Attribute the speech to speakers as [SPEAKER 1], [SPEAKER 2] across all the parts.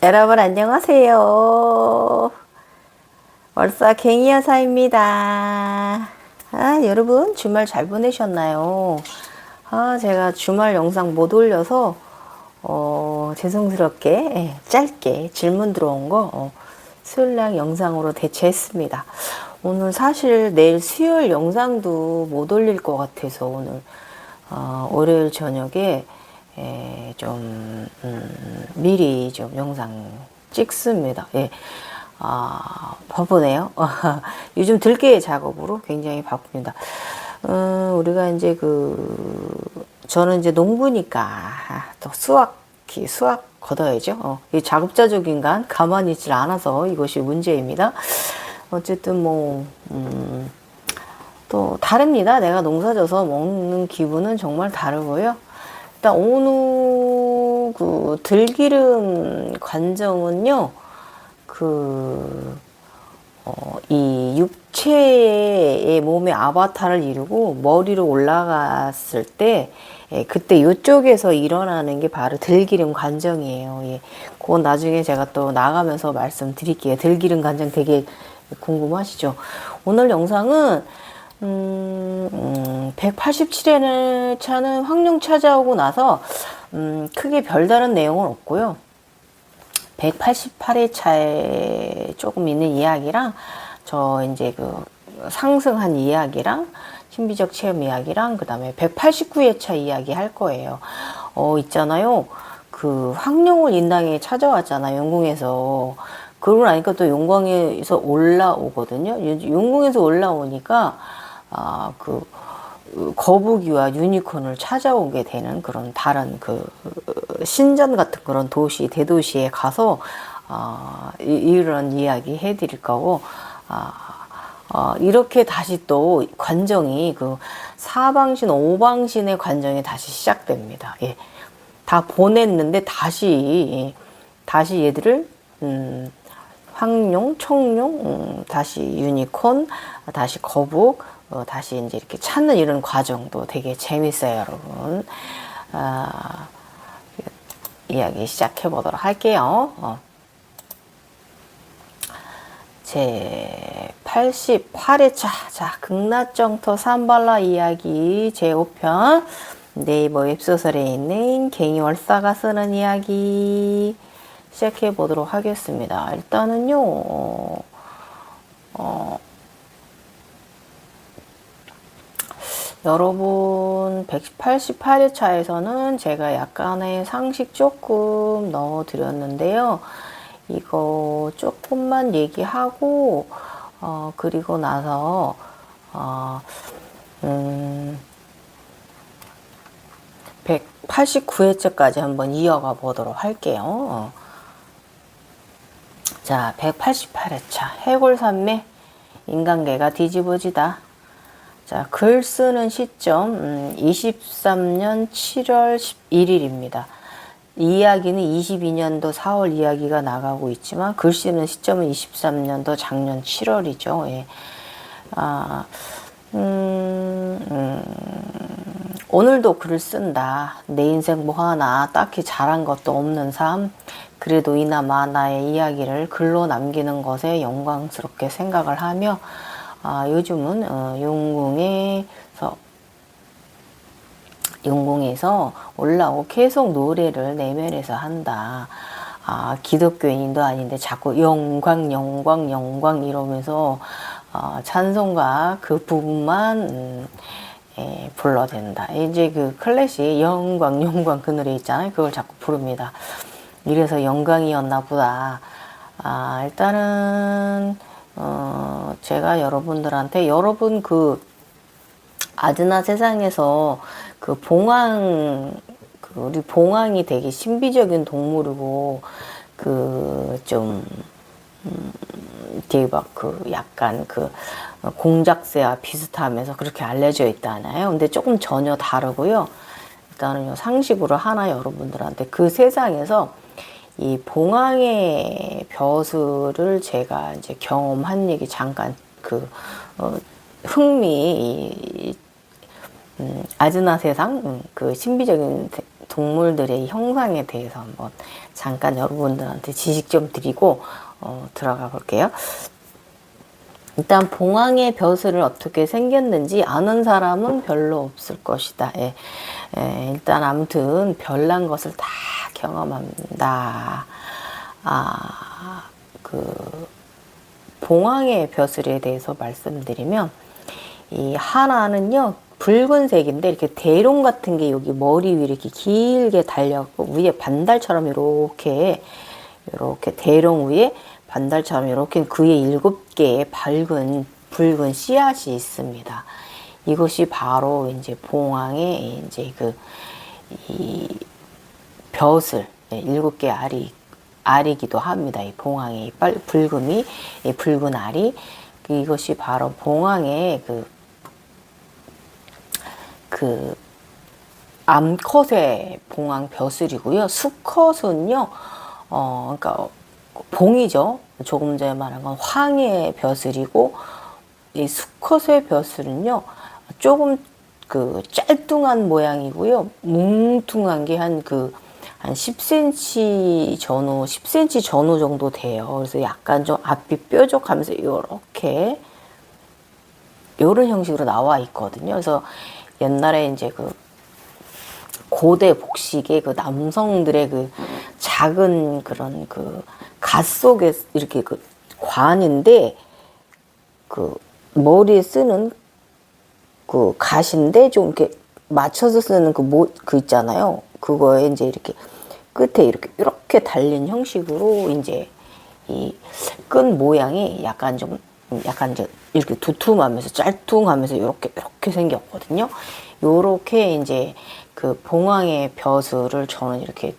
[SPEAKER 1] 여러분 안녕하세요. 월사 갱이 여사입니다. 여러분 주말 잘 보내셨나요? 제가 주말 영상 못 올려서 죄송스럽게 짧게 질문 들어온 거 수요일날 영상으로 대체했습니다. 오늘 사실 내일 수요일 영상도 못 올릴 것 같아서 오늘 월요일 저녁에 좀 미리 좀 영상 찍습니다. 바쁘네요. 요즘 들깨 작업으로 굉장히 바쁩니다. 우리가 이제 저는 이제 농부니까 또 수학 걷어야죠. 이 자급자족 인간 가만히 있질 않아서 이것이 문제입니다. 어쨌든 또 다릅니다. 내가 농사져서 먹는 기분은 정말 다르고요. 일단 오늘 들기름 관정은요, 이 육체의 몸의 아바타를 이루고 머리로 올라갔을 때, 그때 이쪽에서 일어나는 게 바로 들기름 관정이에요. 그건 나중에 제가 또 나가면서 말씀드릴게요. 들기름 관정 되게 궁금하시죠? 오늘 영상은 187회 차는 황룡 찾아오고 나서 크게 별다른 내용은 없고요. 188회 차에 조금 있는 이야기랑 이제 상승한 이야기랑 신비적 체험 이야기랑 그다음에 189회 차 이야기 할 거예요. 있잖아요. 황룡을 인당에 찾아왔잖아요. 용궁에서. 그러고 나니까 또 용궁에서 올라오거든요. 용궁에서 올라오니까 거북이와 유니콘을 찾아오게 되는 그런 다른 신전 같은 그런 대도시에 가서 이런 이야기 해드릴 거고, 이렇게 다시 또 관정이 사방신, 오방신의 관정이 다시 시작됩니다. 다 보냈는데 다시 얘들을 황룡, 청룡, 다시 유니콘, 다시 거북, 다시 이제 이렇게 찾는 이런 과정도 되게 재밌어요, 여러분. 이야기 시작해 보도록 할게요. 제 88회차, 극락정토 삼발라 이야기 제5편, 네이버 웹소설에 있는 갱이월사가 쓰는 이야기 시작해 보도록 하겠습니다. 일단은요, 여러분 188회차에서는 제가 약간의 상식 조금 넣어 드렸는데요. 이거 조금만 얘기하고 그리고 나서 189회차까지 한번 이어가 보도록 할게요. 자, 188회차 해골산매 인간계가 뒤집어지다. 자, 글 쓰는 시점 23년 7월 11일입니다. 이 이야기는 22년도 4월 이야기가 나가고 있지만 글 쓰는 시점은 23년도 작년 7월이죠. 오늘도 글을 쓴다. 내 인생 뭐 하나 딱히 잘한 것도 없는 삶. 그래도 이나마 나의 이야기를 글로 남기는 것에 영광스럽게 생각을 하며 요즘은 용궁에서 올라오고 계속 노래를 내면에서 한다. 기독교인도 아닌데 자꾸 영광 이러면서 찬송가 그 부분만 불러댄다. 이제 클래식 영광 그 노래 있잖아요. 그걸 자꾸 부릅니다. 이래서 영광이었나 보다. 일단은 제가 여러분들한테 여러분 아드나 세상에서 우리 봉황이 되게 신비적인 동물이고 되게 약간 공작새와 비슷하면서 그렇게 알려져 있다나요? 근데 조금 전혀 다르고요. 일단은 상식으로 하나 여러분들한테 세상에서 이 봉황의 벼슬을 제가 이제 경험한 얘기 잠깐 아즈나 세상 신비적인 동물들의 형상에 대해서 한번 잠깐 여러분들한테 지식 좀 드리고 들어가 볼게요. 일단 봉황의 벼슬을 어떻게 생겼는지 아는 사람은 별로 없을 것이다. 일단 아무튼 별난 것을 다 경험합니다. 봉황의 벼슬에 대해서 말씀드리면, 이 하나는요 붉은색인데 이렇게 대롱 같은 게 여기 머리 위에 이렇게 길게 달렸고, 위에 반달처럼 이렇게 대롱 위에 반달처럼 이렇게 그에 7개의 붉은 씨앗이 있습니다. 이것이 바로 이제 봉황의 이제 이 벼슬, 7개 알이기도 합니다. 이 봉황의 이 붉은 알이, 이것이 바로 봉황의 암컷의 봉황 벼슬이고요. 수컷은요, 그러니까 봉이죠. 조금 전에 말한 건 황의 벼슬이고, 이 수컷의 벼슬은요, 조금 짤뚱한 모양이고요. 뭉퉁한 게 한 10cm 전후, 10cm 전후 정도 돼요. 그래서 약간 좀 앞이 뾰족하면서 요런 형식으로 나와 있거든요. 그래서 옛날에 이제 고대 복식의 남성들의 작은 그런 갓 속에 이렇게 관인데, 머리에 쓰는 갓인데 좀 이렇게 맞춰서 쓰는 있잖아요. 그거에 이제 이렇게 끝에 이렇게 달린 형식으로 이제 이 끈 모양이 약간 이제 이렇게 두툼하면서 짤뚱하면서 이렇게 생겼거든요. 요렇게 이제 봉황의 벼슬을 저는 이렇게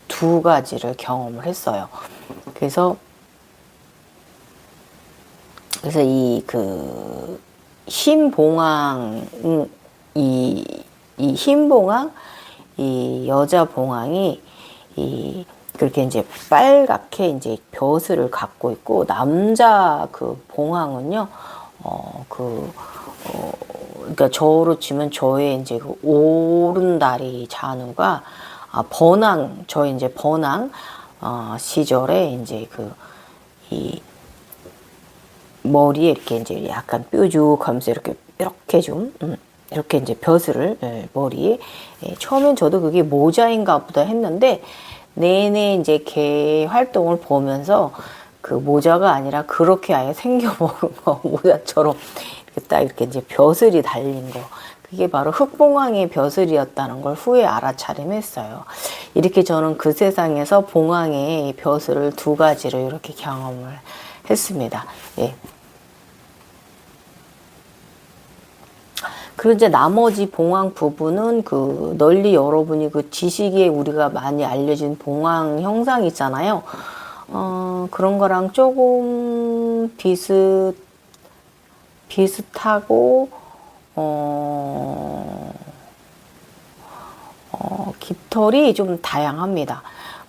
[SPEAKER 1] 2가지를 경험을 했어요. 그래서 이 흰 봉황, 이 흰 봉황, 이 여자 봉황이 그렇게 이제 빨갛게 이제 벼슬을 갖고 있고, 남자 봉황은요, 그러니까 저로 치면 저의 이제 오른다리 잔우가 저의 이제 번왕 시절에 이제 이 머리에 이렇게 이제 약간 뾰족하면서 이렇게 좀 이렇게 이제 벼슬을 머리에, 처음엔 저도 그게 모자인가 보다 했는데, 내내 이제 개 활동을 보면서 모자가 아니라 그렇게 아예 생겨먹은 거, 모자처럼 이렇게 이제 벼슬이 달린 거, 그게 바로 흑봉황의 벼슬이었다는 걸 후에 알아차림했어요. 이렇게 저는 그 세상에서 봉황의 벼슬을 2가지로 이렇게 경험을 했습니다. 예. 그리고 이제 나머지 봉황 부분은 널리 여러분이 지식에 우리가 많이 알려진 봉황 형상 있잖아요. 그런 거랑 조금 비슷하고, 깃털이 좀 다양합니다.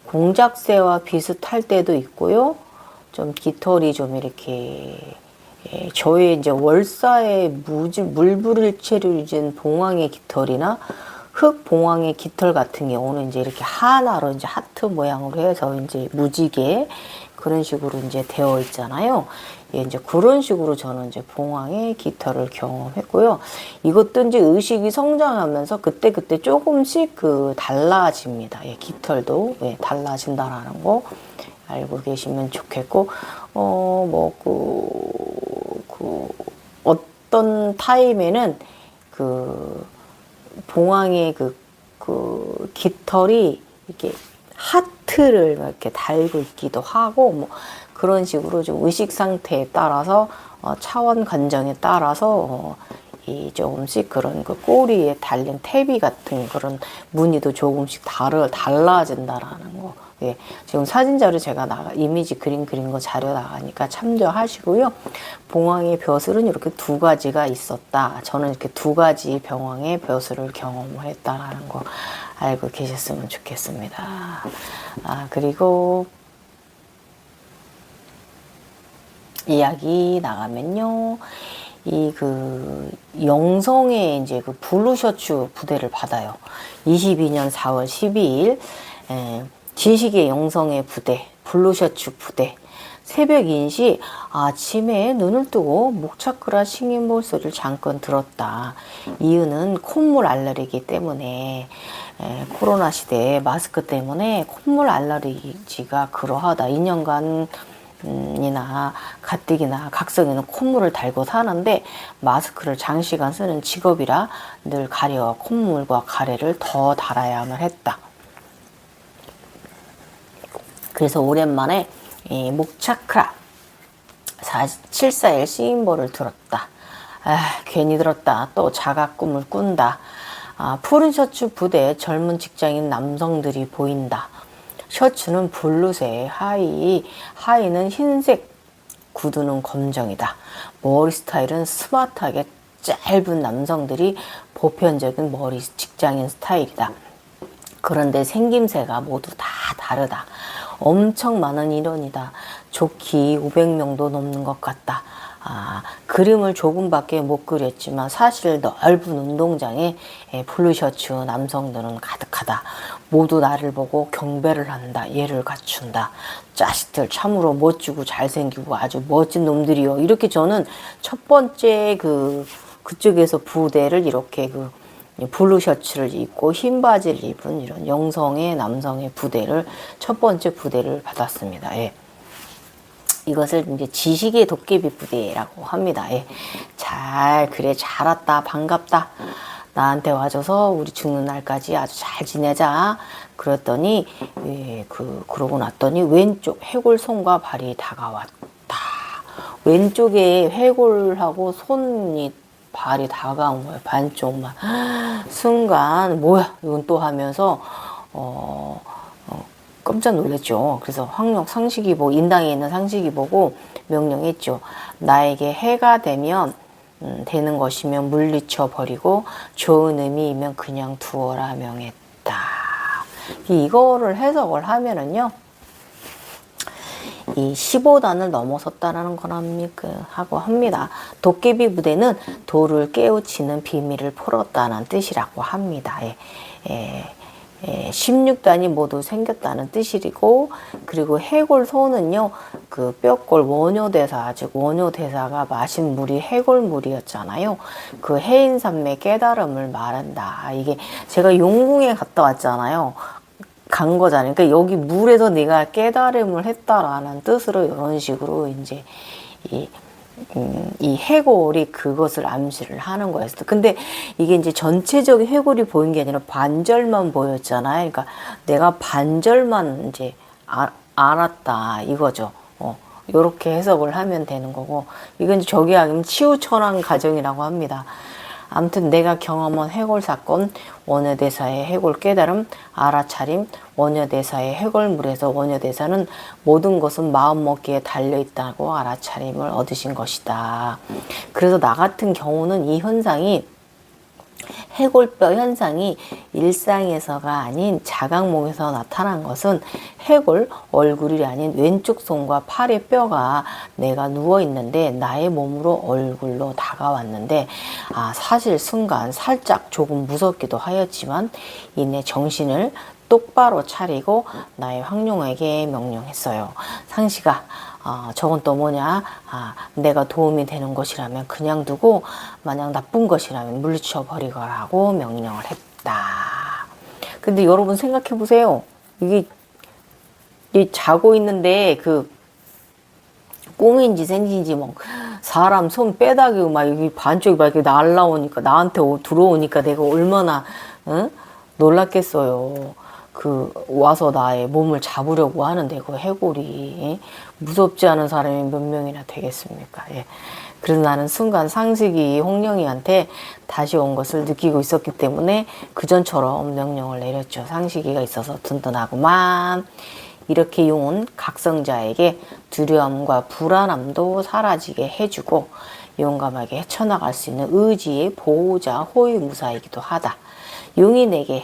[SPEAKER 1] 공작새와 비슷할 때도 있고요. 좀 깃털이 좀 이렇게, 저의 이제 월사의 물부릴체를 잊은 봉황의 깃털이나 흑봉황의 깃털 같은 경우는 이제 이렇게 하나로 이제 하트 모양으로 해서 이제 무지개 그런 식으로 이제 되어 있잖아요. 예, 이제 그런 식으로 저는 이제 봉황의 깃털을 경험했고요. 이것도 이제 의식이 성장하면서 그때 조금씩 달라집니다. 예, 깃털도 달라진다라는 거 알고 계시면 좋겠고, 어떤 타임에는 봉황의 깃털이 이렇게 하트를 이렇게 달고 있기도 하고, 그런 식으로 좀 의식 상태에 따라서, 차원 감정에 따라서, 이 조금씩 그런 꼬리에 달린 태비 같은 그런 무늬도 조금씩 달라진다라는 거. 예, 지금 사진 자료 제가 이미지 그린 거 자료 나가니까 참조하시고요. 봉황의 벼슬은 이렇게 2가지가 있었다. 저는 이렇게 2가지 봉황의 벼슬을 경험을 했다라는 거 알고 계셨으면 좋겠습니다. 그리고 이야기 나가면요. 이 그 영성의 이제 그 블루셔츠 부대를 받아요. 22년 4월 12일 진식의 영성의 부대, 블루셔츠 부대. 새벽 인시 아침에 눈을 뜨고 목차크라 싱잉 목소리를 잠깐 들었다. 이유는 콧물 알레르기 때문에 코로나 시대에 마스크 때문에 콧물 알레르기가 그러하다. 2년간 이나 가뜩이나 각성이는 콧물을 달고 사는데 마스크를 장시간 쓰는 직업이라 늘 가려 콧물과 가래를 더 달아야만 했다. 그래서 오랜만에 이 목차크라 741 시임볼을 들었다. 괜히 들었다. 또 자가 꿈을 꾼다. 푸른 셔츠 부대에 젊은 직장인 남성들이 보인다. 셔츠는 블루색, 하의는 흰색, 구두는 검정이다. 머리 스타일은 스마트하게 짧은 남성들이 보편적인 머리 직장인 스타일이다. 그런데 생김새가 모두 다 다르다. 엄청 많은 인원이다. 좋기 500명도 넘는 것 같다. 그림을 조금밖에 못 그렸지만 사실 넓은 운동장에 블루셔츠 남성들은 가득하다. 모두 나를 보고 경배를 한다. 예를 갖춘다. 자식들 참으로 멋지고 잘생기고 아주 멋진 놈들이요. 이렇게 저는 첫 번째 그쪽에서 부대를 이렇게 블루 셔츠를 입고 흰 바지를 입은 이런 영성의 남성의 부대를 첫 번째 부대를 받았습니다. 예. 이것을 이제 지식의 도깨비 부대라고 합니다. 예. 그래 잘 왔다 반갑다. 나한테 와줘서 우리 죽는 날까지 아주 잘 지내자. 그랬더니 그러고 났더니 왼쪽 해골 손과 발이 다가왔다. 왼쪽에 해골하고 손이 발이 다가온 거예요. 반쪽만. 순간 뭐야 이건 또 하면서 깜짝 놀랐죠. 그래서 황룡 상식이 보고 인당에 있는 상식이 보고 명령했죠. 나에게 해가 되면 되는 것이면 물리쳐 버리고 좋은 의미이면 그냥 두어라 명했다. 이거를 해석을 하면은요. 이 15단을 넘어섰다라는 거랍니까 하고 합니다. 도깨비 부대는 도를 깨우치는 비밀을 풀었다는 뜻이라고 합니다. 16단이 모두 생겼다는 뜻이고, 그리고 해골소는요, 그 뼈골 원효대사, 즉 원효대사가 마신 물이 해골물이었잖아요. 그 해인산맥 깨달음을 말한다. 이게 제가 용궁에 갔다 왔잖아요. 간 거잖아요. 그러니까 여기 물에서 내가 깨달음을 했다라는 뜻으로 이런 식으로 이제 이 해골이 그것을 암시를 하는 거였어. 근데 이게 이제 전체적인 해골이 보인 게 아니라 반절만 보였잖아요. 그러니까 내가 반절만 이제 알았다 이거죠. 요렇게 해석을 하면 되는 거고, 이건 저기 하면 치우천왕 가정이라고 합니다. 아무튼 내가 경험한 해골 사건, 원효대사의 해골 깨달음, 알아차림, 원효대사의 해골물에서 원효대사는 모든 것은 마음먹기에 달려있다고 알아차림을 얻으신 것이다. 그래서 나 같은 경우는 이 현상이 해골뼈 현상이 일상에서가 아닌 자각몽에서 나타난 것은 해골 얼굴이 아닌 왼쪽 손과 팔의 뼈가 내가 누워있는데 나의 몸으로 얼굴로 다가왔는데 사실 순간 살짝 조금 무섭기도 하였지만 이내 정신을 똑바로 차리고 나의 황룡에게 명령했어요. 상시가 저건 또 뭐냐? 내가 도움이 되는 것이라면 그냥 두고 만약 나쁜 것이라면 물리쳐 버리거라고 명령을 했다. 근데 여러분 생각해 보세요. 이게 자고 있는데 꽁인지 생긴지 뭐 사람 손 빼다기 막 여기 반쪽이 막 이렇게 날라오니까 나한테 들어오니까 내가 얼마나 놀랐겠어요. 와서 나의 몸을 잡으려고 하는데 그 해골이 무섭지 않은 사람이 몇 명이나 되겠습니까? 예. 그래서 나는 순간 상식이 홍령이한테 다시 온 것을 느끼고 있었기 때문에 그전처럼 명령을 내렸죠. 상식이가 있어서 든든하구만. 이렇게 용은 각성자에게 두려움과 불안함도 사라지게 해주고 용감하게 헤쳐나갈 수 있는 의지의 보호자 호위무사이기도 하다. 용이 내게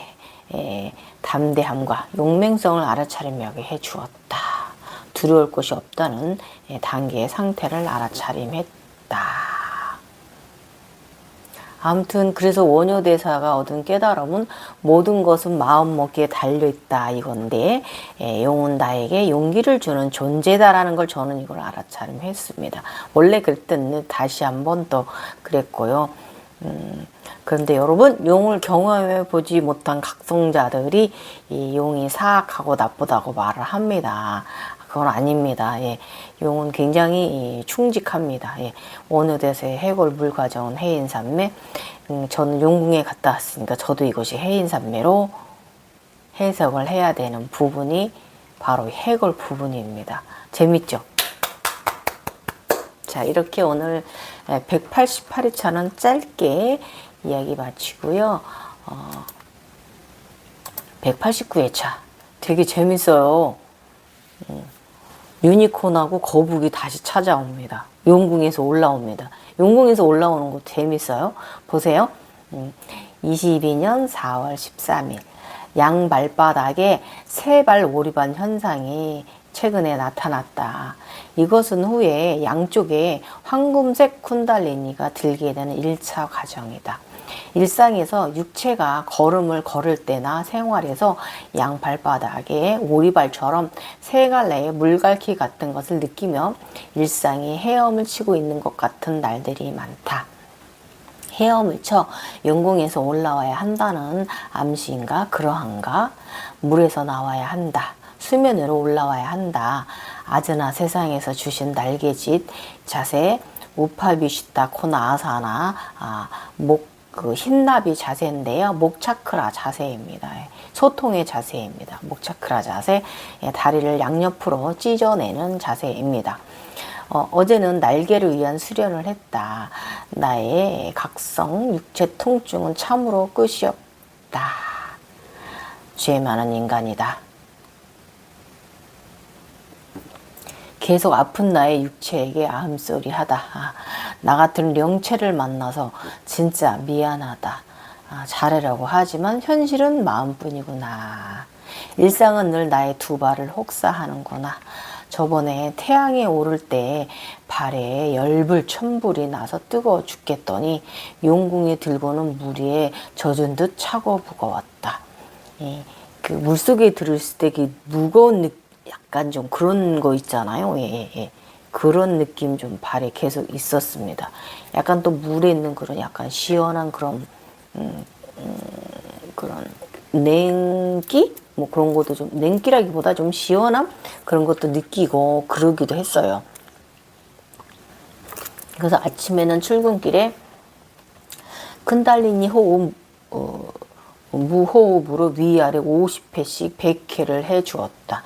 [SPEAKER 1] 담대함과 용맹성을 알아차림하게 해주었다. 두려울 것이 없다는 단계의 상태를 알아차림했다. 아무튼 그래서 원효대사가 얻은 깨달음은 모든 것은 마음먹기에 달려있다 이건데, 용은 나에게 용기를 주는 존재다라는 걸 저는 이걸 알아차림했습니다. 원래 그랬던 다시 한번 또 그랬고요. 그런데 여러분, 용을 경험해 보지 못한 각성자들이 이 용이 사악하고 나쁘다고 말을 합니다. 그건 아닙니다. 예. 용은 굉장히 충직합니다. 예. 원효대사의 해골 물과정은 해인산매. 저는 용궁에 갔다 왔으니까 저도 이것이 해인산매로 해석을 해야 되는 부분이 바로 해골 부분입니다. 재밌죠? 자, 이렇게 오늘 188회차는 짧게 이야기 마치고요. 189회차 되게 재밌어요. 유니콘하고 거북이 다시 찾아옵니다. 용궁에서 올라옵니다. 용궁에서 올라오는 거 재밌어요. 보세요. 22년 4월 13일 양 발바닥에 세발 오리반 현상이 최근에 나타났다. 이것은 후에 양쪽에 황금색 쿤달리니가 들게 되는 1차 과정이다. 일상에서 육체가 걸음을 걸을 때나 생활에서 양 발바닥에 오리발처럼 세 갈래의 물갈퀴 같은 것을 느끼며 일상이 헤엄을 치고 있는 것 같은 날들이 많다. 헤엄을 쳐 영궁에서 올라와야 한다는 암시인가 그러한가? 물에서 나와야 한다. 수면으로 올라와야 한다. 아즈나 세상에서 주신 날개짓 자세 우파비시타 코나아사나 그 흰나비 자세인데요. 목차크라 자세입니다. 소통의 자세입니다. 목차크라 자세, 다리를 양옆으로 찢어내는 자세입니다. 어제는 날개를 위한 수련을 했다. 나의 각성, 육체 통증은 참으로 끝이 없다. 죄 많은 인간이다. 계속 아픈 나의 육체에게 아흠소리 하다. 나 같은 영체를 만나서 진짜 미안하다. 잘하려고 하지만 현실은 마음뿐이구나. 일상은 늘 나의 두 발을 혹사하는구나. 저번에 태양에 오를 때 발에 열불 천불이 나서 뜨거워 죽겠더니 용궁에 들고는 물 위에 젖은 듯 차고 무거웠다. 그 물속에 들었을 때 그 무거운 느낌, 약간 좀 그런 거 있잖아요. 그런 느낌 좀 발에 계속 있었습니다. 약간 또 물에 있는 그런 약간 시원한 그런 그런 냉기? 뭐 그런 것도 좀 냉기라기보다 좀 시원함? 그런 것도 느끼고 그러기도 했어요. 그래서 아침에는 출근길에 쿤달리니 호흡 무호흡으로 위아래 50회씩 100회를 해 주었다.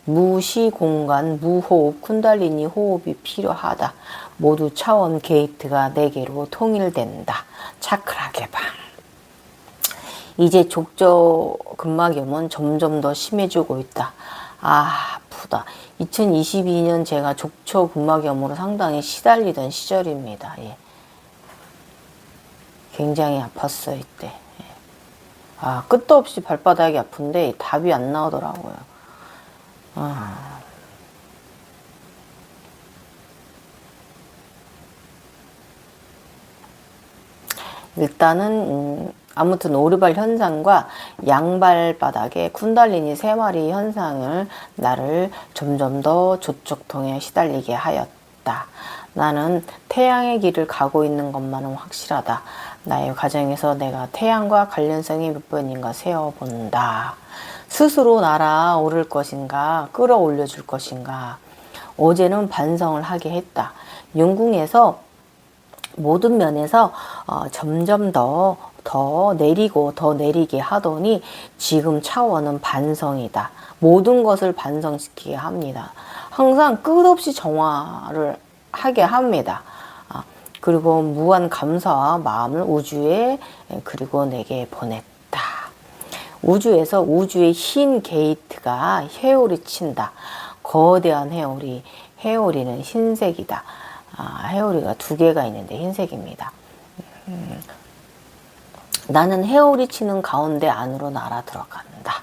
[SPEAKER 1] 무시공간 무호흡 쿤달리니 호흡이 필요하다. 모두 차원 게이트가 4개로 통일된다. 차크라 개방. 이제 족저 근막염은 점점 더 심해지고 있다. 아프다. 2022년 제가 족저 근막염으로 상당히 시달리던 시절입니다. 굉장히 아팠어요 이때. 끝도 없이 발바닥이 아픈데 답이 안 나오더라고요. 일단은 아무튼 오르발 현상과 양발바닥에 쿤달리니 3마리 현상을 나를 점점 더 조쪽통에 시달리게 하였다. 나는 태양의 길을 가고 있는 것만은 확실하다. 나의 과정에서 내가 태양과 관련성이 몇 번인가 세어본다. 스스로 날아오를 것인가 끌어올려 줄 것인가. 어제는 반성을 하게 했다. 영궁에서 모든 면에서 점점 더 내리고 더 내리게 하더니 지금 차원은 반성이다. 모든 것을 반성시키게 합니다. 항상 끝없이 정화를 하게 합니다. 그리고 무한 감사와 마음을 우주에 그리고 내게 보냈다. 우주에서 우주의 흰 게이트가 회오리 친다. 거대한 회오리. 회오리는 흰색이다. 회오리가 2개가 있는데 흰색입니다. 나는 회오리 치는 가운데 안으로 날아 들어간다.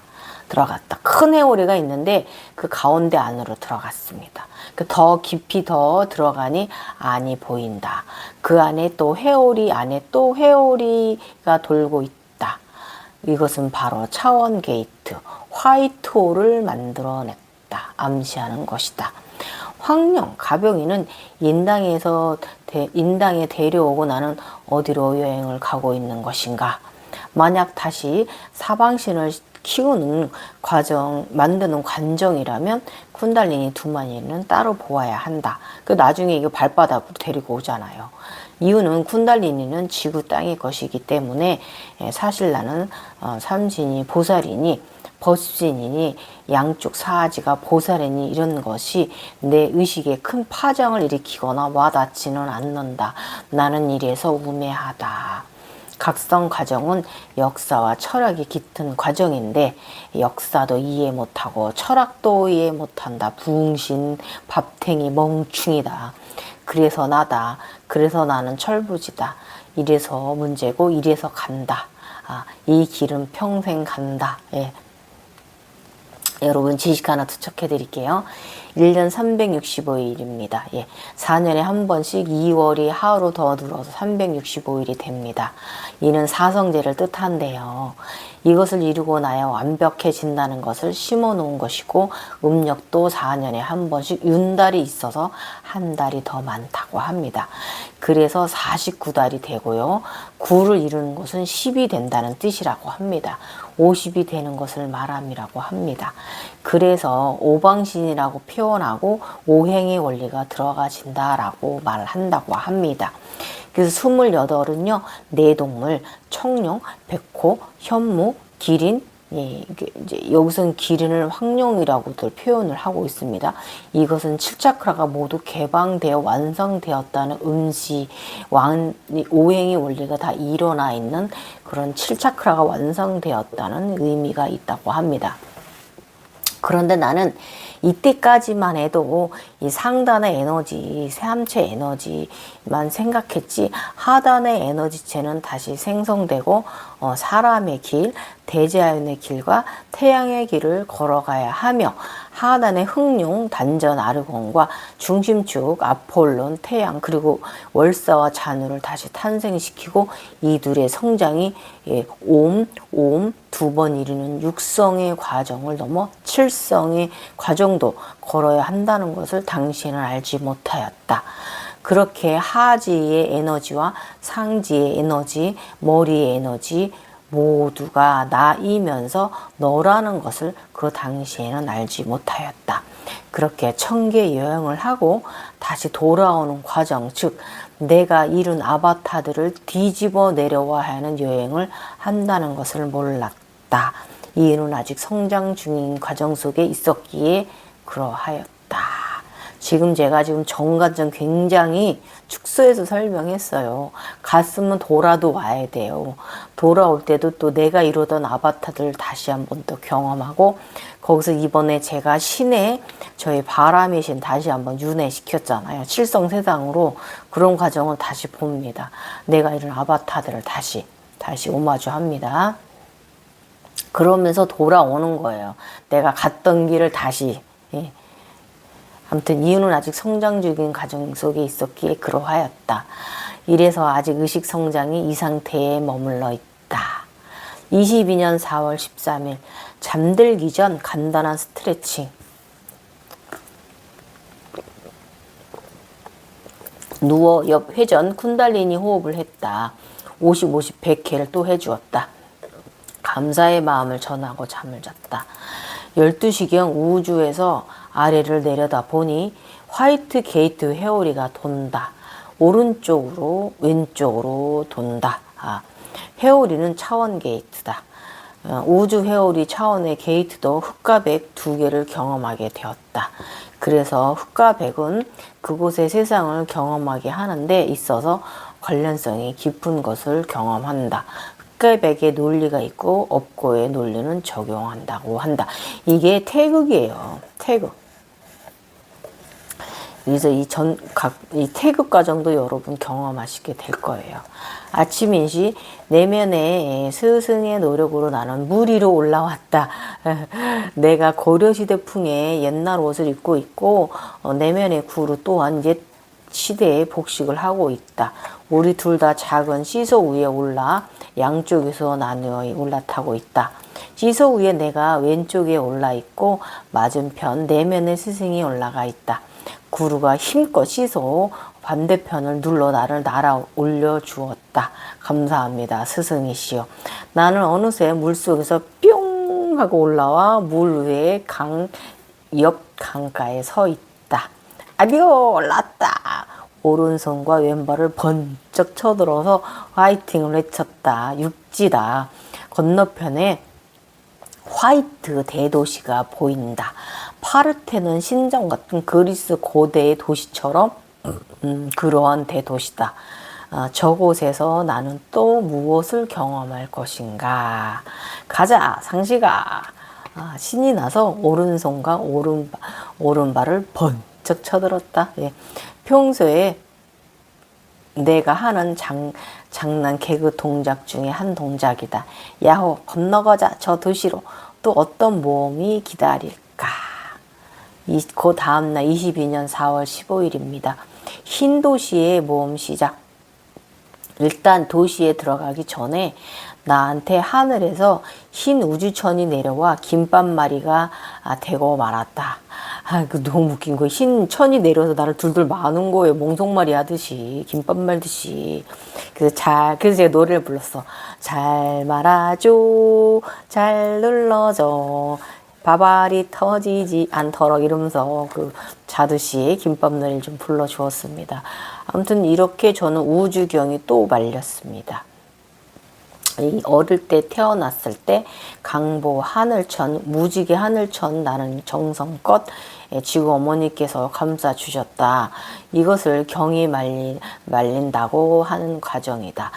[SPEAKER 1] 들어갔다. 큰 회오리가 있는데 그 가운데 안으로 들어갔습니다. 더 깊이 더 들어가니 안이 보인다. 그 안에 또 회오리 안에 또 회오리가 돌고 있다. 이것은 바로 차원 게이트, 화이트홀을 만들어냈다. 암시하는 것이다. 황령, 가병이는 인당에 데려오고 나는 어디로 여행을 가고 있는 것인가? 만약 다시 사방신을 키우는 과정, 만드는 관정이라면 쿤달리니 두마니는 따로 보아야 한다. 나중에 이거 발바닥으로 데리고 오잖아요. 이유는 쿤달리니는 지구 땅의 것이기 때문에 사실 나는 삼신이 보살이니 법신이니 양쪽 사지가 보살이니 이런 것이 내 의식에 큰 파장을 일으키거나 와닿지는 않는다. 나는 이래서 우매하다. 각성 과정은 역사와 철학이 깃든 과정인데 역사도 이해 못하고 철학도 이해 못한다. 붕신, 밥탱이, 멍충이다. 그래서 나다. 그래서 나는 철부지다. 이래서 문제고 이래서 간다. 이 길은 평생 간다. 예. 여러분 지식 하나 투척해 드릴게요. 1년 365일입니다. 예. 4년에 한 번씩 2월이 하루 더 늘어서 365일이 됩니다. 이는 사성제를 뜻한데요. 이것을 이루고 나야 완벽해진다는 것을 심어 놓은 것이고 음력도 4년에 한 번씩 윤달이 있어서 한 달이 더 많다고 합니다. 그래서 49달이 되고요. 9를 이루는 것은 10이 된다는 뜻이라고 합니다. 50이 되는 것을 말함이라고 합니다. 그래서 오방신이라고 표현하고 오행의 원리가 들어가진다라고 말한다고 합니다. 그래서 28은요, 내동물, 청룡, 백호, 현무, 기린, 이제 여기서는 기린을 황룡이라고들 표현을 하고 있습니다. 이것은 7차크라가 모두 개방되어 완성되었다는 음시, 오행의 원리가 다 일어나 있는 그런 7차크라가 완성되었다는 의미가 있다고 합니다. 그런데 나는 이때까지만 해도 이 상단의 에너지, 새함체 에너지만 생각했지 하단의 에너지체는 다시 생성되고 사람의 길, 대자연의 길과 태양의 길을 걸어가야 하며 하단의 흑룡, 단전, 아르곤과 중심축, 아폴론, 태양 그리고 월사와 잔우를 다시 탄생시키고 이 둘의 성장이 옴 두 번 이루는 육성의 과정을 넘어 칠성의 과정도 걸어야 한다는 것을 당시에는 알지 못하였다. 그렇게 하지의 에너지와 상지의 에너지, 머리의 에너지 모두가 나이면서 너라는 것을 그 당시에는 알지 못하였다. 그렇게 천계 여행을 하고 다시 돌아오는 과정, 즉 내가 이룬 아바타들을 뒤집어 내려와야 하는 여행을 한다는 것을 몰랐다. 이유는 아직 성장 중인 과정 속에 있었기에 그러하였다. 지금 제가 정관점 굉장히 축소해서 설명했어요. 갔으면 돌아도 와야 돼요. 돌아올 때도 또 내가 이루던 아바타들 다시 한번 또 경험하고 거기서 이번에 제가 신에 저희 바람의 신 다시 한번 윤회시켰잖아요. 칠성세상으로 그런 과정을 다시 봅니다. 내가 이룬 아바타들을 다시 오마주합니다. 그러면서 돌아오는 거예요. 내가 갔던 길을 다시. 예. 아무튼 이유는 아직 성장 중인 과정 속에 있었기에 그러하였다. 이래서 아직 의식 성장이 이 상태에 머물러 있다. 22년 4월 13일 잠들기 전 간단한 스트레칭. 누워 옆 회전 쿤달리니 호흡을 했다. 50, 50, 100회를 또 해주었다. 감사의 마음을 전하고 잠을 잤다. 12시경 우주에서 아래를 내려다 보니 화이트 게이트 회오리가 돈다. 오른쪽으로 왼쪽으로 돈다. 회오리는 차원 게이트다. 우주 회오리 차원의 게이트도 흑과 백 두 개를 경험하게 되었다. 그래서 흑과 백은 그곳의 세상을 경험하게 하는 데 있어서 관련성이 깊은 것을 경험한다. 흑과 백의 논리가 있고 업고의 논리는 적용한다고 한다. 이게 태극이에요. 태극. 그래서 이 태극 과정도 여러분 경험하시게 될 거예요. 아침 인시 내면에 스승의 노력으로 나는 물 위로 올라왔다. 내가 고려시대풍의 옛날 옷을 입고 있고 내면의 구루 또한 옛 시대에 복식을 하고 있다. 우리 둘 다 작은 시소 위에 올라 양쪽에서 나누어 올라타고 있다. 시소 위에 내가 왼쪽에 올라 있고 맞은편 내면의 스승이 올라가 있다. 구루가 힘껏 시소 반대편을 눌러 나를 날아 올려 주었다. 감사합니다. 스승이시여. 나는 어느새 물속에서 뿅 하고 올라와 물 위에 옆 강가에 서 있다. 아디오 올랐다. 오른손과 왼발을 번쩍 쳐들어서 화이팅을 외쳤다. 육지다. 건너편에 화이트 대도시가 보인다. 파르테논 신전 같은 그리스 고대의 도시처럼 그러한 대도시다. 저곳에서 나는 또 무엇을 경험할 것인가. 가자 상시가. 신이 나서 오른손과 오른발을 번쩍 쳐들었다. 예. 평소에 내가 하는 장난 개그 동작 중에 한 동작이다. 야호 건너가자 저 도시로. 또 어떤 모험이 기다릴까. 그 다음날 22년 4월 15일입니다. 흰 도시의 모험 시작. 일단 도시에 들어가기 전에 나한테 하늘에서 흰 우주천이 내려와 김밥마리가 되고 말았다. 그 너무 웃긴 거예요. 흰 천이 내려서 나를 둘둘 마는 거예요. 몽송마리 하듯이 김밥 말듯이. 그래서 제가 노래를 불렀어. 잘 말아줘, 잘 눌러줘, 밥알이 터지지 않도록 이러면서 그 자듯이 김밥 노래를 좀 불러주었습니다. 아무튼 이렇게 저는 우주경이 또 말렸습니다. 어릴 때 태어났을 때 강보 하늘천 무지개 하늘천 나는 정성껏 지구 어머니께서 감싸 주셨다. 이것을 경이 말린다고 하는 과정이다.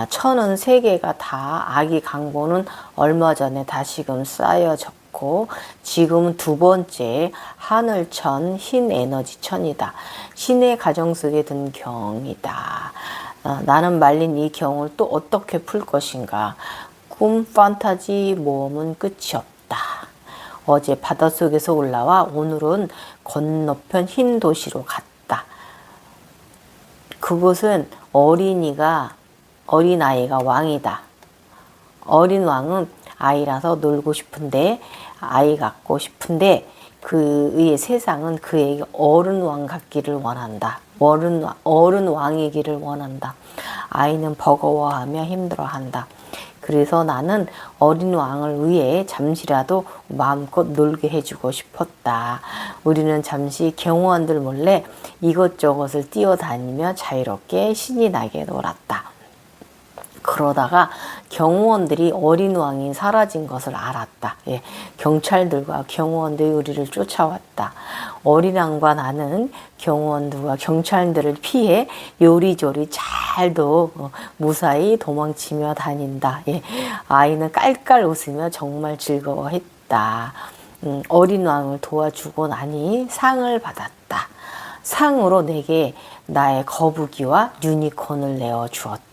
[SPEAKER 1] 천은 세 개가 다 아기 강보는 얼마 전에 다시금 쌓여졌고 지금은 두 번째 하늘천 흰 에너지 천이다. 신의 가정 속에 든 경이다. 나는 말린 이 경을 또 어떻게 풀 것인가. 꿈, 판타지, 모험은 끝이 없다. 어제 바닷속에서 올라와 오늘은 건너편 흰 도시로 갔다. 그곳은 어린아이가 왕이다. 어린 왕은 아이라서 놀고 싶은데 아이 같고 싶은데 그의 세상은 그에게 어른 왕 같기를 원한다. 어른 왕이기를 원한다. 아이는 버거워하며 힘들어한다. 그래서 나는 어린 왕을 위해 잠시라도 마음껏 놀게 해주고 싶었다. 우리는 잠시 경호원들 몰래 이것저것을 뛰어다니며 자유롭게 신이 나게 놀았다. 그러다가 경호원들이 어린 왕이 사라진 것을 알았다. 예, 경찰들과 경호원들이 우리를 쫓아왔다. 어린 왕과 나는 경호원들과 경찰들을 피해 요리조리 잘도 무사히 도망치며 다닌다. 예, 아이는 깔깔 웃으며 정말 즐거워했다. 어린 왕을 도와주고 나니 상을 받았다. 상으로 내게 나의 거북이와 유니콘을 내어주었다.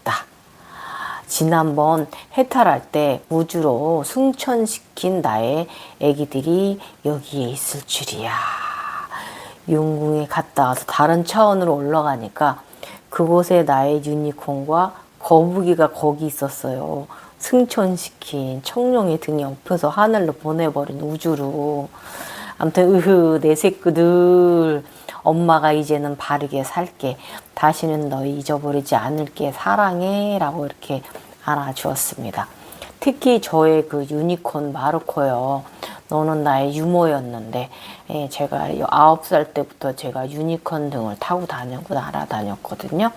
[SPEAKER 1] 지난번 해탈할 때 우주로 승천시킨 나의 애기들이 여기에 있을 줄이야. 용궁에 갔다 와서 다른 차원으로 올라가니까 그곳에 나의 유니콘과 거북이가 거기 있었어요. 승천시킨 청룡이 등에 업혀서 하늘로 보내버린 우주로. 아무튼 내 새끼들 엄마가 이제는 바르게 살게. 다시는 너희 잊어버리지 않을게. 사랑해. 라고 이렇게 안아주었습니다. 특히 저의 그 유니콘 마르코요. 너는 나의 유모였는데 제가 9살 때부터 제가 유니콘 등을 타고 다니고 날아다녔거든요.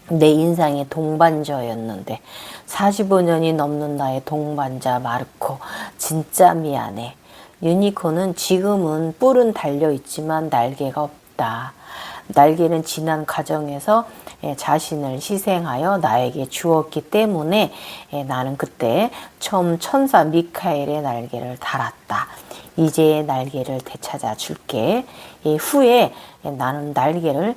[SPEAKER 1] 내 인생의 동반자였는데 45년이 넘는 나의 동반자 마르코. 진짜 미안해. 유니콘은 지금은 뿔은 달려있지만 날개가 없다. 날개는 지난 과정에서 자신을 희생하여 나에게 주었기 때문에 나는 그때 처음 천사 미카엘의 날개를 달았다. 이제 날개를 되찾아 줄게. 이 후에 나는 날개를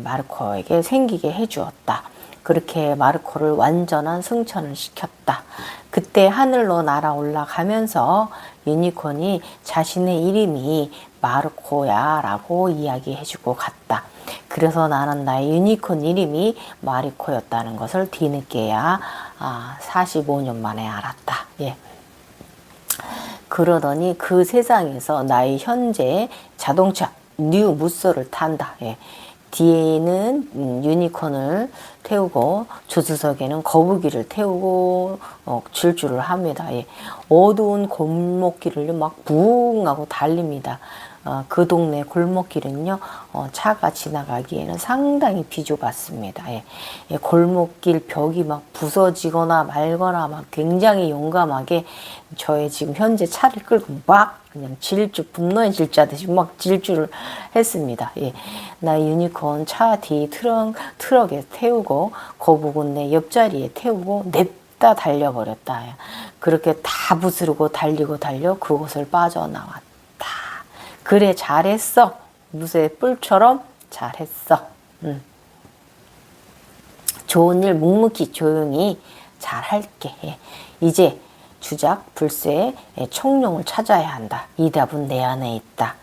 [SPEAKER 1] 마르코에게 생기게 해주었다. 그렇게 마르코를 완전한 승천을 시켰다. 그때 하늘로 날아 올라가면서 유니콘이 자신의 이름이 마르코야 라고 이야기해주고 갔다. 그래서 나는 나의 유니콘 이름이 마르코였다는 것을 뒤늦게야 45년 만에 알았다. 예. 그러더니 그 세상에서 나의 현재 자동차 뉴 무쏘를 탄다. 예. 뒤에는 유니콘을 태우고 조수석에는 거북이를 태우고 질주를 합니다. 예. 어두운 골목길을 막 부웅 하고 달립니다. 그 동네 골목길은요, 차가 지나가기에는 상당히 비좁았습니다. 예. 예, 골목길 벽이 막 부서지거나 말거나 막 굉장히 용감하게 저의 지금 현재 차를 끌고 막 그냥 분노의 질주하듯이 막 질주를 했습니다. 예. 나 유니콘 차 뒤 트럭에 태우고 거북은 내 옆자리에 태우고 냅다 달려버렸다. 예. 그렇게 다 부스르고 달리고 달려 그곳을 빠져나왔다. 그래 잘했어. 무쇠 뿔처럼 잘했어. 좋은 일 묵묵히 조용히 잘할게. 예. 이제 주작, 불새, 청룡을 찾아야 한다. 이 답은 내 안에 있다.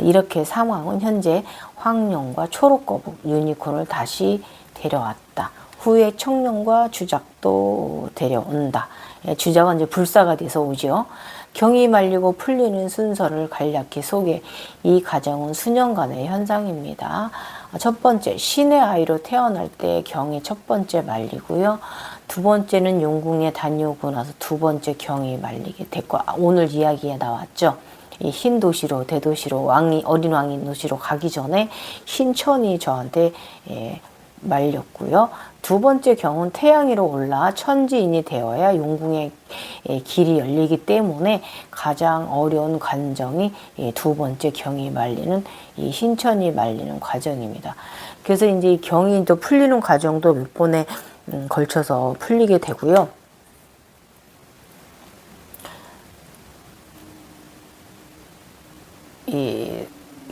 [SPEAKER 1] 이렇게 상황은 현재 황룡과 초록거북, 유니콘을 다시 데려왔다. 후에 청룡과 주작도 데려온다. 주작은 이제 불사가 돼서 오죠. 경이 말리고 풀리는 순서를 간략히 소개. 이 과정은 수년간의 현상입니다. 첫 번째, 신의 아이로 태어날 때 경이 첫 번째 말리고요. 두 번째는 용궁에 다녀오고 나서 두 번째 경이 말리게 됐고, 오늘 이야기에 나왔죠. 이 흰 도시로 대도시로 어린 왕이 도시로 가기 전에 흰천이 저한테 말렸고요. 두 번째 경은 태양위로 올라 천지인이 되어야 용궁의 길이 열리기 때문에 가장 어려운 과정이 두 번째 경이 말리는 이 흰천이 말리는 과정입니다. 그래서 이제 경이 또 풀리는 과정도 몇 번에 걸쳐서 풀리게 되고요. 이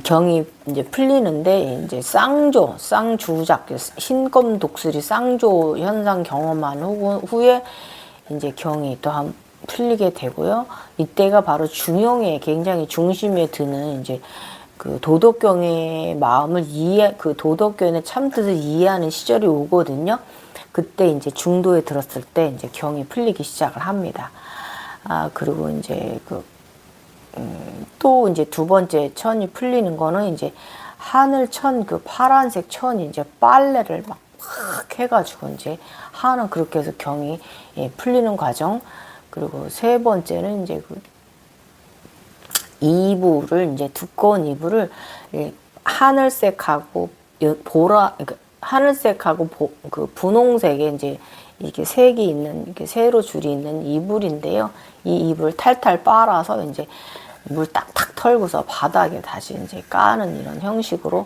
[SPEAKER 1] 경이 이제 풀리는데 이제 쌍주작, 흰검 독수리 쌍조 현상 경험한 후에 이제 경이 또 풀리게 되고요. 이때가 바로 중용의 굉장히 중심에 드는 이제 그 도덕경의 마음을 그 도덕경의 참뜻을 이해하는 시절이 오거든요. 그때 이제 중도에 들었을 때 이제 경이 풀리기 시작을 합니다. 그리고 이제 또 이제 두 번째 천이 풀리는 거는 이제 하늘천, 그 파란색 천이 이제 빨래를 막 해가지고 이제 하는 그렇게 해서 경이 풀리는 과정. 그리고 세 번째는 이제 이불을 이제 두꺼운 이불을 하늘색하고 하늘색하고 분홍색에 이제 이렇게 색이 있는 이렇게 세로 줄이 있는 이불인데요. 이 이불 탈탈 빨아서 이제 물 딱딱 털고서 바닥에 다시 이제 까는 이런 형식으로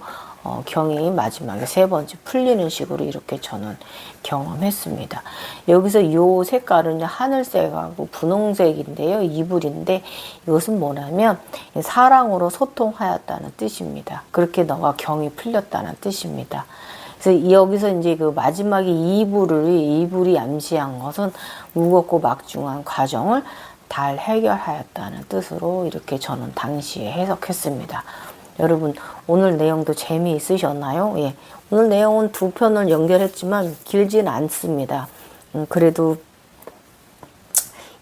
[SPEAKER 1] 경이 마지막에 세 번째 풀리는 식으로 이렇게 저는 경험했습니다. 여기서 이 색깔은 하늘색하고 분홍색인데요. 이불인데 이것은 뭐냐면 사랑으로 소통하였다는 뜻입니다. 그렇게 너가 경이 풀렸다는 뜻입니다. 그래서 여기서 이제 그 마지막에 이불이 암시한 것은 무겁고 막중한 과정을 잘 해결하였다는 뜻으로 이렇게 저는 당시에 해석했습니다. 여러분 오늘 내용도 재미있으셨나요? 예. 오늘 내용은 두 편을 연결했지만 길진 않습니다. 그래도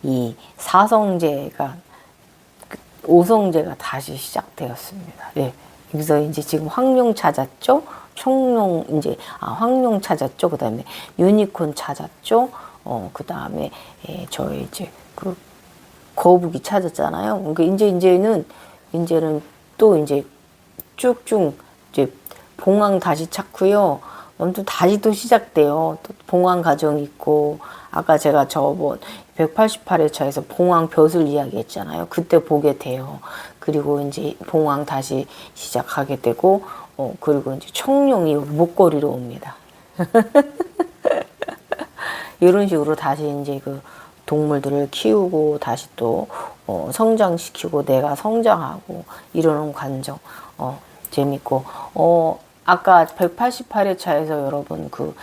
[SPEAKER 1] 이 사성제가 오성제가 다시 시작되었습니다. 예. 여기서 이제 지금 황룡 찾았죠? 청룡 이제 황룡 찾았죠? 그다음에 유니콘 찾았죠? 그다음에 저희 이제 그 거북이 찾았잖아요. 그러니까 이제는 또 이제 쭉쭉 이제 봉황 다시 찾고요. 또 다시 또 시작돼요. 또 봉황 과정이 있고 아까 제가 저번 188회차에서 봉황 벼슬 이야기했잖아요. 그때 보게 돼요. 그리고 이제 봉황 다시 시작하게 되고 그리고 이제 청룡이 목걸이로 옵니다. 이런 식으로 다시 이제 동물들을 키우고 다시 또 성장시키고 내가 성장하고 이러는 과정 재밌고 아까 188회차에서 여러분 그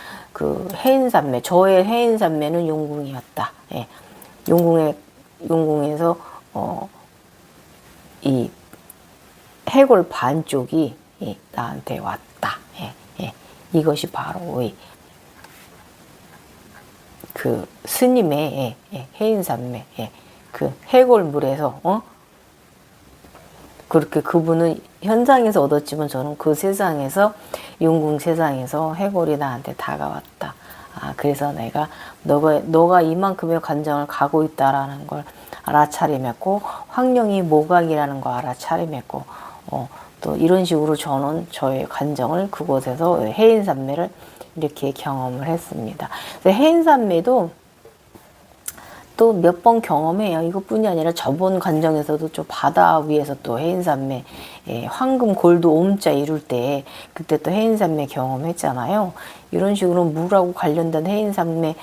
[SPEAKER 1] 해인산매 저의 해인산매는 용궁이었다. 예. 용궁에서 이 해골 반쪽이 나한테 왔다. 예. 예. 이것이 바로 그 스님의 해인산매 그 해골물에서 그렇게 그분은 현상에서 얻었지만 저는 그 세상에서 용궁 세상에서 해골이 나한테 다가왔다. 그래서 내가 너가 이만큼의 관정을 가고 있다라는 걸 알아차림했고 황령이 모각이라는 거 알아차림했고 또 이런 식으로 저는 저의 관정을 그곳에서 해인산매를 이렇게 경험을 했습니다. 해인산매도 또 몇 번 경험해요. 이것뿐이 아니라 저번 관정에서도 좀 바다 위에서 또 해인산매 황금 골드 옴자 이룰 때 그때 또 해인산매 경험했잖아요. 이런 식으로 물하고 관련된 해인산매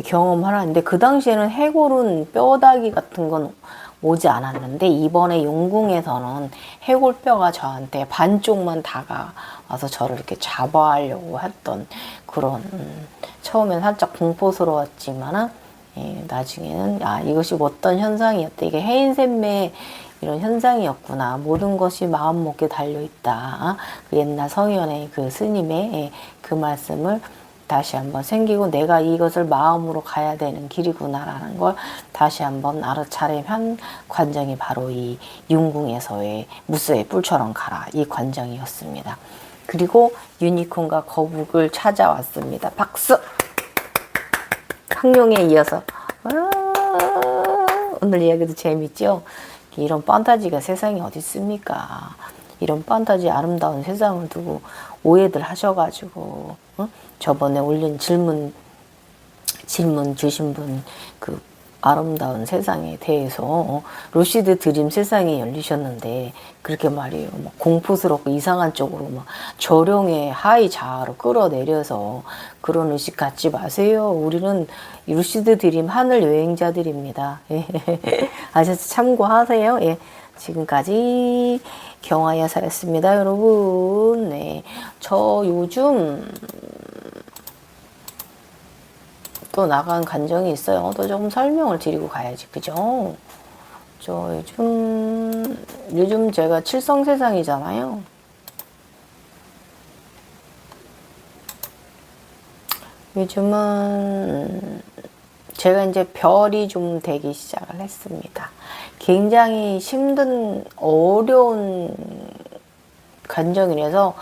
[SPEAKER 1] 경험을 하는데 그 당시에는 해골은 뼈다귀 같은 건 오지 않았는데 이번에 용궁에서는 해골뼈가 저한테 반쪽만 다가와서 저를 이렇게 잡아하려고 했던 그런 처음엔 살짝 공포스러웠지만은 나중에는 이것이 어떤 현상이었다. 이게 해인샘매 이런 현상이었구나. 모든 것이 마음 먹게 달려있다. 그 옛날 성현의 그 스님의 그 말씀을 다시 한번 생기고 내가 이것을 마음으로 가야 되는 길이구나라는 걸 다시 한번 알아차림한 관정이 바로 이 윤궁에서의 무쇠의 뿔처럼 가라 이 관정이었습니다. 그리고 유니콘과 거북을 찾아왔습니다. 박수! 황룡에 이어서 오늘 이야기도 재밌죠? 이런 판타지가 세상에 어디 있습니까? 이런 판타지 아름다운 세상을 두고 오해들 하셔가지고 저번에 올린 질문 주신 분 그 아름다운 세상에 대해서 루시드 드림 세상이 열리셨는데 그렇게 말이에요. 막 공포스럽고 이상한 쪽으로 막 조령의 하이 자아로 끌어내려서 그런 의식 갖지 마세요. 우리는 루시드 드림 하늘 여행자들입니다. 아셔서 참고하세요. 예. 지금까지 경화여사였습니다, 여러분. 네. 저 요즘 또 나간 관정이 있어요. 또 조금 설명을 드리고 가야지, 그죠? 저 요즘 제가 칠성세상이잖아요. 요즘은 제가 이제 별이 좀 되기 시작을 했습니다. 굉장히 힘든, 어려운 관정이라서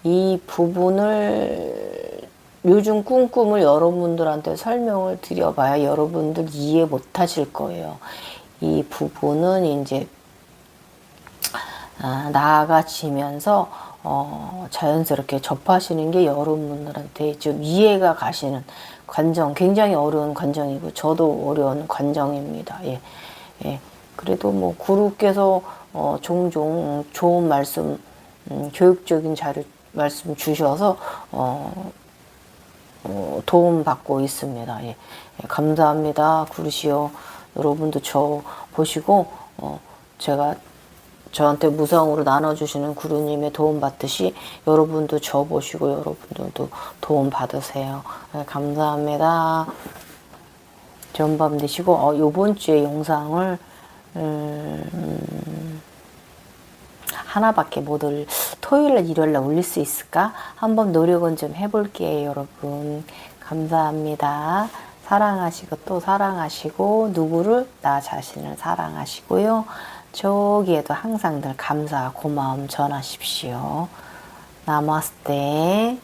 [SPEAKER 1] 이 부분을 요즘 꿈을 여러분들한테 설명을 드려봐야 여러분들 이해 못 하실 거예요. 이 부분은 이제 나아가시면서 자연스럽게 접하시는 게 여러분들한테 좀 이해가 가시는 관정, 굉장히 어려운 관정이고 저도 어려운 관정입니다. 예. 예. 그래도 뭐 구루께서 종종 좋은 말씀, 교육적인 자료 말씀 주셔서 도움받고 있습니다. 예. 예, 감사합니다. 구루시오. 여러분도 저 보시고 제가 저한테 무상으로 나눠주시는 구루님의 도움 받듯이 여러분도 저 보시고 여러분들도 도움 받으세요. 예, 감사합니다. 좋은 밤 되시고 요번 주에 영상을 하나밖에 못 토요일날 일요일날 올릴 수 있을까? 한번 노력은 좀 해볼게요, 여러분. 감사합니다. 사랑하시고 또 사랑하시고 누구를? 나 자신을 사랑하시고요. 저기에도 항상 늘 감사 고마움 전하십시오. 나마스테.